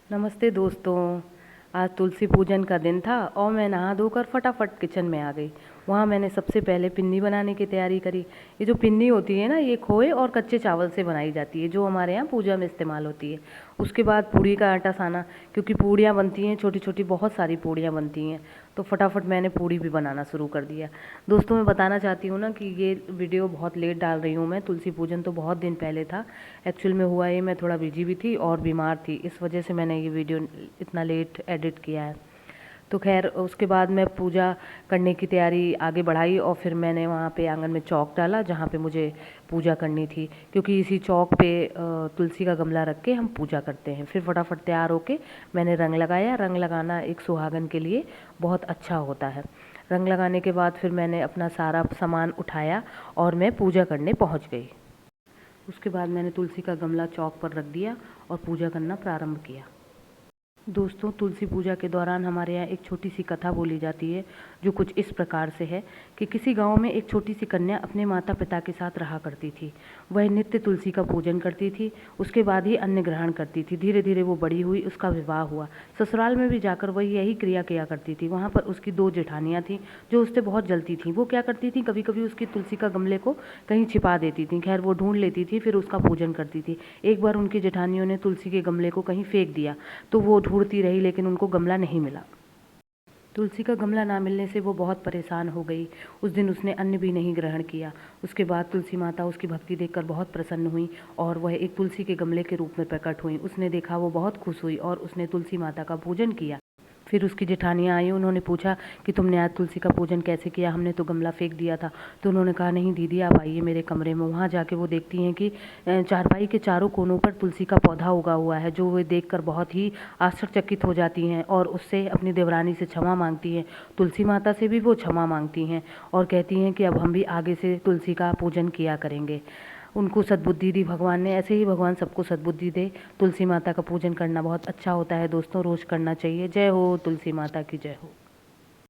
नमस्ते दोस्तों। आज तुलसी पूजन का दिन था और मैं नहा धोकर फटाफट किचन में आ गई। वहाँ मैंने सबसे पहले पिन्नी बनाने की तैयारी करी। ये जो पिन्नी होती है ना, ये खोए और कच्चे चावल से बनाई जाती है, जो हमारे यहाँ पूजा में इस्तेमाल होती है। उसके बाद पूड़ी का आटा साना, क्योंकि पूड़ियाँ बनती हैं छोटी छोटी, बहुत सारी पूड़ियाँ बनती हैं, तो फटाफट मैंने पूड़ी भी बनाना शुरू कर दिया। दोस्तों, मैं बताना चाहती हूँ ना कि ये वीडियो बहुत लेट डाल रही हूँ मैं। तुलसी पूजन तो बहुत दिन पहले था। एक्चुअल में हुआ ये, मैं थोड़ा बिजी भी थी और बीमार थी, इस वजह से मैंने ये वीडियो इतना लेट एडिट किया है। तो खैर, उसके बाद मैं पूजा करने की तैयारी आगे बढ़ाई और फिर मैंने वहाँ पे आंगन में चौक डाला जहाँ पे मुझे पूजा करनी थी, क्योंकि इसी चौक पे तुलसी का गमला रख के हम पूजा करते हैं। फिर फटाफट तैयार होके मैंने रंग लगाया। रंग लगाना एक सुहागन के लिए बहुत अच्छा होता है। रंग लगाने के बाद फिर मैंने अपना सारा सामान उठाया और मैं पूजा करने पहुँच गई। उसके बाद मैंने तुलसी का गमला चौक पर रख दिया और पूजा करना प्रारंभ किया। दोस्तों, तुलसी पूजा के दौरान हमारे यहाँ एक छोटी सी कथा बोली जाती है, जो कुछ इस प्रकार से है कि किसी गांव में एक छोटी सी कन्या अपने माता पिता के साथ रहा करती थी। वह नित्य तुलसी का पूजन करती थी, उसके बाद ही अन्न ग्रहण करती थी। धीरे धीरे वो बड़ी हुई, उसका विवाह हुआ। ससुराल में भी जाकर वह यही क्रिया किया करती थी। वहाँ पर उसकी 2 जेठानियाँ थीं जो उससे बहुत जलती थीं। वो क्या करती थीं, कभी कभी उसकी तुलसी का गमले को कहीं छिपा देती थीं। खैर, वो ढूंढ लेती थी, फिर उसका पूजन करती थी। एक बार उनकी जेठानियों ने तुलसी के गमले को कहीं फेंक दिया, तो वो ढूंढती रही लेकिन उनको गमला नहीं मिला। तुलसी का गमला ना मिलने से वो बहुत परेशान हो गई। उस दिन उसने अन्न भी नहीं ग्रहण किया। उसके बाद तुलसी माता उसकी भक्ति देखकर बहुत प्रसन्न हुई और वह एक तुलसी के गमले के रूप में प्रकट हुई। उसने देखा, वो बहुत खुश हुई और उसने तुलसी माता का पूजन किया। फिर उसकी जेठानियाँ आई, उन्होंने पूछा कि तुमने आज तुलसी का पूजन कैसे किया, हमने तो गमला फेंक दिया था। तो उन्होंने कहा, नहीं दीदी, आप आइए मेरे कमरे में। वहाँ जाके वो देखती हैं कि चारपाई के चारों कोनों पर तुलसी का पौधा उगा हुआ है, जो वे देखकर बहुत ही आश्चर्यचकित हो जाती हैं और उससे अपनी देवरानी से क्षमा मांगती हैं। तुलसी माता से भी वो क्षमा मांगती हैं और कहती हैं कि अब हम भी आगे से तुलसी का पूजन किया करेंगे। उनको सद्बुद्धि दी भगवान ने, ऐसे ही भगवान सबको सद्बुद्धि दे। तुलसी माता का पूजन करना बहुत अच्छा होता है दोस्तों, रोज़ करना चाहिए। जय हो तुलसी माता की, जय हो।